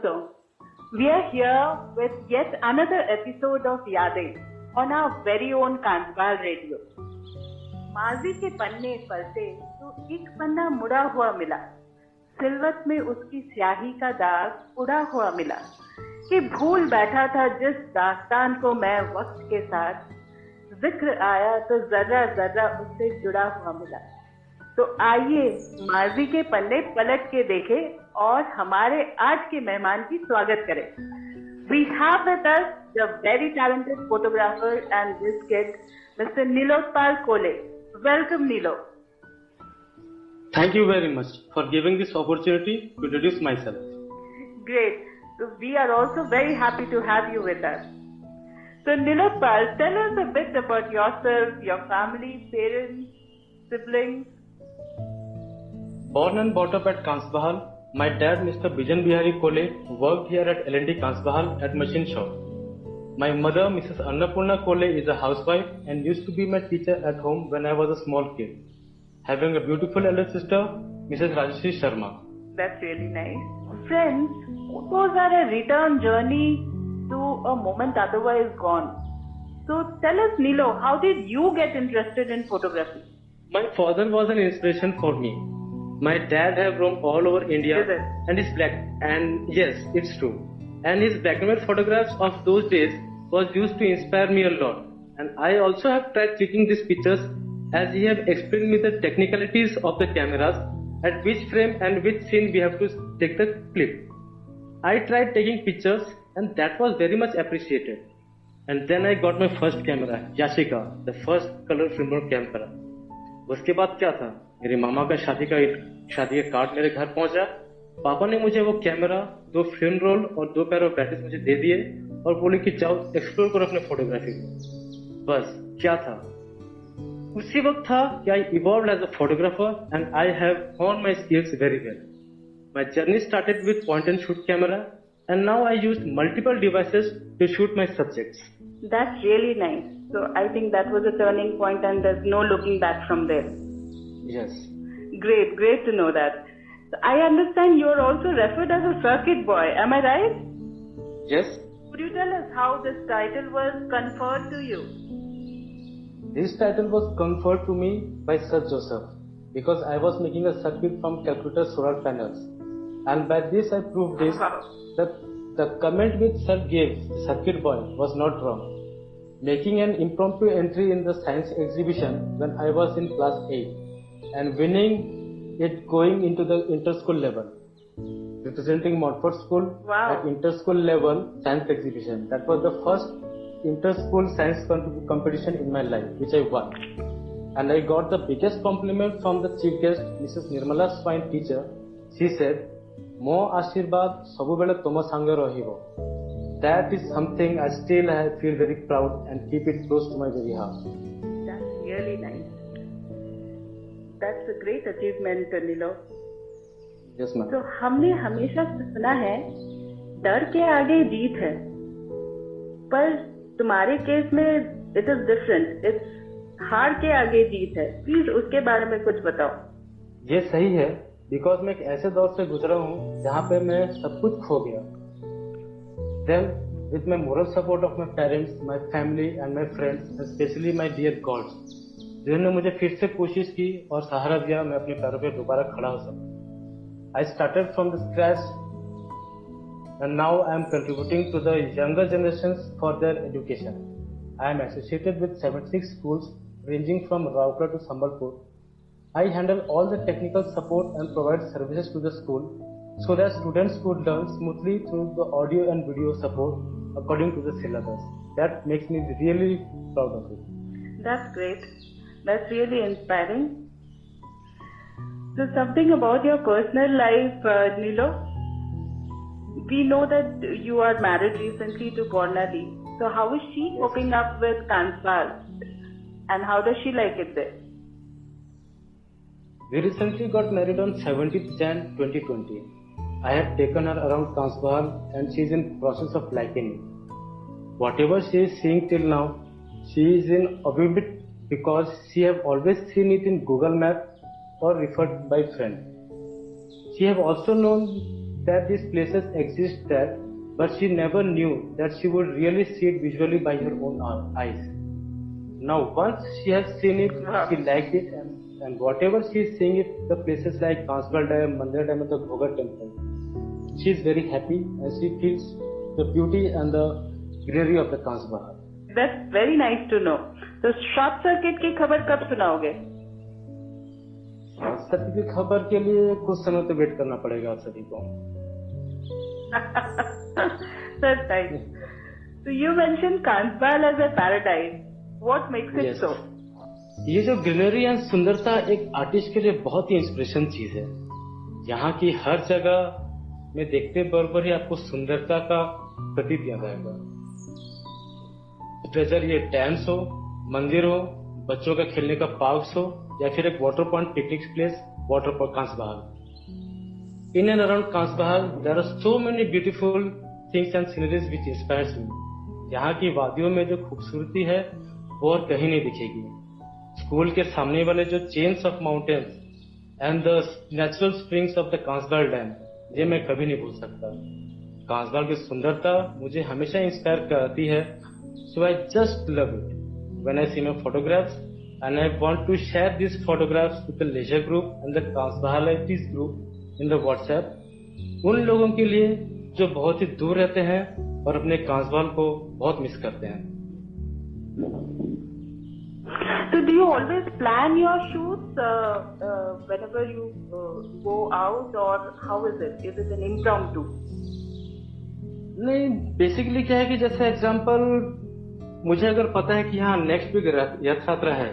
also. We are here with yet another episode of Yadein on our very own Kansbahal Radio. माजी के पन्ने पलटे तो एक पन्ना मुड़ा हुआ मिला, सिलवत में उसकी स्याही का दाग उड़ा हुआ मिला कि भूल बैठा था जिस दास्तान को मैं वक्त के साथ, जिक्र आया तो जर्रा जर्रा उससे जुड़ा हुआ मिला। तो आइए माजी के पन्ने पलट के देखें और हमारे आज के मेहमान की स्वागत करें। We have with us the very talented photographer and this kid, Mr. Nilotpal Kole. Welcome, Nilo. Thank you very much for giving this opportunity to introduce myself. Great. So we are also very happy to have you with us. So Nilotpal, tell us a bit about yourself, your family, parents, siblings. Born and brought up at Kansbahal, my dad, Mr. Bijan Bihari Kole, worked here at L&D Kansbahal at machine shop. My mother, Mrs. Annapurna Kole, is a housewife and used to be my teacher at home when I was a small kid. Having a beautiful elder sister, Mrs. Rajeshri Sharma. That's really nice. Friends, photos are a return journey to a moment otherwise gone. So tell us, Nilo, how did you get interested in photography? My father was an inspiration for me. My dad have roamed all over India and his black, and yes, it's true. And his black and white photographs of those days was used to inspire me a lot. And I also have tried clicking these pictures as he have explained me the technicalities of the cameras, at which frame and which scene we have to take the clip. I tried taking pictures and that was very much appreciated. And then I got my first camera, Yashica, the first color film roll camera. उसके बाद क्या था, मेरे मामा का शादी का card मेरे घर पहुंचा। पापा ने मुझे वो कैमरा, 2 फिल्म रोल और 2 पैर ऑफ बैटरीज मुझे दे दिए और बोले कि जाओ एक्सप्लोर करो अपने फोटोग्राफी को। बस क्या था, उसी वक्त था कि I evolved as a photographer and I have honed my skills very well. My journey started with point and shoot camera and now I use multiple devices to shoot my subjects. That's really nice. So I think that was a turning point and there's no looking back from there. Yes. Great to know that. So I understand you're also referred as a circuit boy. Am I right? Yes. Could you tell us how this title was conferred to you? This title was conferred to me by Sir Joseph because I was making a circuit from calculator solar panels. And by this I proved this, that the comment which Sir gave, circuit boy, was not wrong. Making an impromptu entry in the science exhibition when I was in class 8 and winning it going into the inter-school level, representing Montfort School at inter-school level science exhibition. That was the first inter-school science competition in my life, which I won. And I got the biggest compliment from the chief guest, Mrs. Nirmala Swine teacher. She said, "Mo Ashirwad sabubele tomo sange rahibo." That is something I still feel very proud and keep it close to my very heart. That's really nice. That's a great achievement, Nilo. Yes, ma'am. So हमने हमेशा सुना है डर के आगे जीत है, पर तुम्हारे केस में it is different. It's हार के आगे जीत है. Please उसके बारे में कुछ बताओ. ये सही है, because मैं एक ऐसे दौर से गुजरा हूँ जहाँ पे मैं सब कुछ खो गया. Then, with my moral support of my parents, my family and my friends, especially my dear God, जिन्होंने मुझे फिर से कोशिश की और सहारा दिया मैं अपने पैरों पे दोबारा खड़ा हो सकूं. I started from the scratch and now I am contributing to the younger generations for their education. I am associated with 76 schools ranging from Raukla to Sambalpur. I handle all the technical support and provide services to the school so that students could learn smoothly through the audio and video support according to the syllabus. That makes me really proud of it. That's great. That's really inspiring. So something about your personal life, Nilo. We know that you are married recently to Bornali. So how is she coping up with Kansbahal? And how does she like it there? We recently got married on 17th Jan 2020. I have taken her around Kansbahal and she is in process of liking it. Whatever she is seeing till now, she is in awe of it because she have always seen it in Google Map or referred by friend. She have also known that these places exist there, but she never knew that she would really see it visually by her own eyes. Now, once she has seen it, she liked it, and whatever she is seeing it, the places like Kansbal Dam, Mandir Dam, and the Ghogar Temple, she is very happy and she feels the beauty and the greenery of the Kansbahar. That's very nice to know. तो short circuit की खबर कब सुनाओगे? Short circuit की खबर के लिए कुछ समय तो वेट करना पड़ेगा आप सभी को. That's nice. So you mentioned Kansbahal as a paradise. What makes it so? ये जो ग्रीनरी एंड सुंदरता एक आर्टिस्ट के लिए बहुत ही इंस्पिरेशन चीज है. यहाँ की हर जगह में देखते बराबर ही आपको सुंदरता का प्रतीत याद आएगा. ट्रेजर ये डैम्स हो, मंदिर हो, बच्चों का खेलने का पार्क हो, या फिर एक water point picnic place, water park Kansbahal. In and around Kansbahal, there are so many beautiful things and sceneries which inspires me. यहाँ की वादियों में जो खूबसूरती है वो और कहीं नहीं दिखेगी. स्कूल के सामने वाले जो chains of mountains and the natural springs of the Kansbahal dam, ये मैं कभी नहीं भूल सकता. Kansbahal की सुंदरता मुझे हमेशा इंस्पायर करती है. So I just love it when I see my photographs, and I want to share these photographs with the leisure group and the Kansbahalites group in the WhatsApp. उन लोगों के लिए जो बहुत ही दूर रहते हैं और अपने Kansbahal को बहुत मिस करते हैं. So do you always plan your shoots whenever you go out, or how is it? Is it an impromptu? नहीं, बेसिकली क्या है कि जैसे एग्जांपल मुझे अगर पता है कि यहाँ नेक्स्ट वीक रथ यात्रा है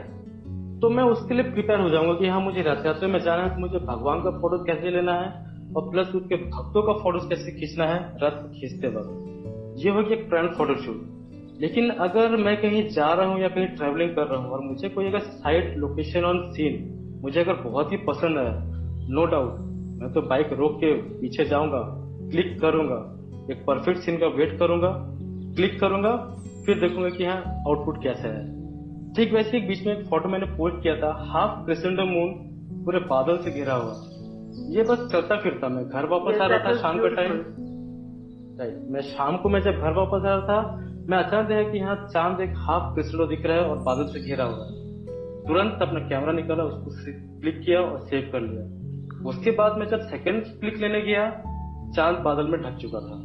तो मैं उसके लिए प्रिपेयर हो जाऊंगा कि हाँ मुझे रथ यात्रा में जाना है, तो मुझे भगवान का फोटो कैसे लेना है और प्लस उसके भक्तों का फोटो कैसे खींचना है रथ खींचते वक्त. ये हो गया एक प्लान फोटोशूट. लेकिन अगर मैं कहीं जा रहा हूँ या कहीं ट्रैवलिंग कर रहा हूँ और मुझे कोई अगर साइट लोकेशन ऑन सीन मुझे अगर बहुत ही पसंद है, नो डाउट मैं तो बाइक रोक के पीछे जाऊंगा, क्लिक करूंगा, एक परफेक्ट सीन का वेट करूंगा, क्लिक करूंगा, फिर देखूंगा कि हाँ आउटपुट कैसा है. ठीक वैसे एक बीच में एक फोटो मैंने पोस्ट किया था, हाफ क्रिसेंडो मून पूरे बादल से घिरा हुआ. ये बस चलता फिरता मैं घर वापस आ रहा था शाम के टाइम. मैं शाम को मैं जब घर वापस आ रहा था, मैं अचानक देखा कि यहाँ चांद एक हाफ क्रिस्टलो दिख रहा है और बादल से घिरा हुआ है. तुरंत अपना कैमरा निकाला, उसको क्लिक किया और सेव कर लिया. उसके बाद मैं जब सेकंड क्लिक लेने गया, चांद बादल में ढक चुका था.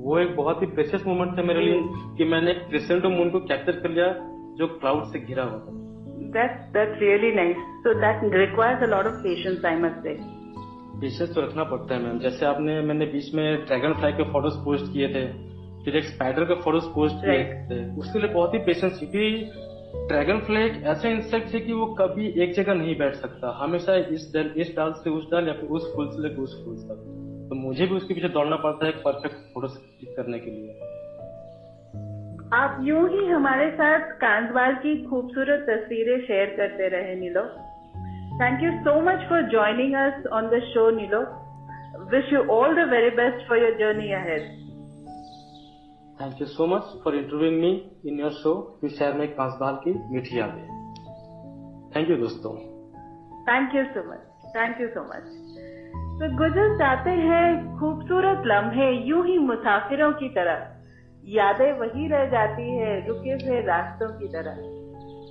वो एक बहुत ही प्रेशियस मोमेंट था मेरे लिए कि मैंने क्रिसेंडो मून को कैप्चर कर लिया जो क्लाउड से घिरा हुआ था. That's really nice. So that requires a lot of patience, I must say. Patience तो रखना पड़ता है मैम. जैसे मैंने बीच में ड्रैगन फ्लाई के फोटोज पोस्ट किए थे, फिर एक स्पाइडर के फोटोज पोस्ट किए थे. उसके लिए बहुत ही पेशेंस, क्योंकि ड्रैगन फ्लाई एक ऐसा इंसेक्ट है कि वो कभी एक जगह नहीं बैठ सकता, हमेशा इस डाल से उस डाल या फिर उस फूल से लेकर उस फूल तक. तो मुझे भी उसके पीछे दौड़ना पड़ता है एक परफेक्ट फोटो क्लिक करने के लिए. आप यूं ही हमारे साथ कांसबाल की खूबसूरत तस्वीरें शेयर करते रहे नीलो. Thank you so much for joining us on the show, Nilo. Wish you all the very best for your journey ahead. Thank you so much for interviewing me in your show to share my Kansbahal की मीठी यादें. Thank you दोस्तों. Thank you so much. Thank you so much. तो गुजर जाते हैं खूबसूरत लम्हे यूं ही मुसाफिरों की तरह, यादें वही रह जाती है रुके हुए रास्तों की तरह.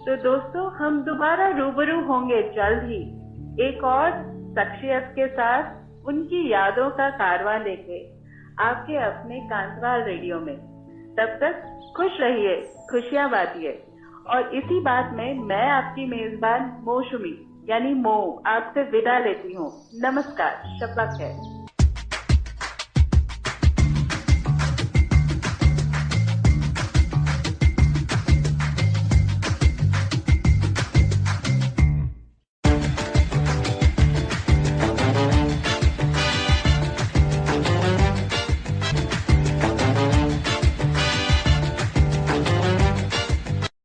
तो दोस्तों हम दोबारा रूबरू होंगे जल्द ही एक और शख्सियत के साथ, उनकी यादों का कारवां लेके आपके अपने कांसबाल रेडियो में. तब तक खुश रहिए, खुशियां बांटिए. और इसी बात में मैं आपकी मेजबान मौसमी यानी मो आपसे विदा लेती हूँ. नमस्कार, शब्बा खैर.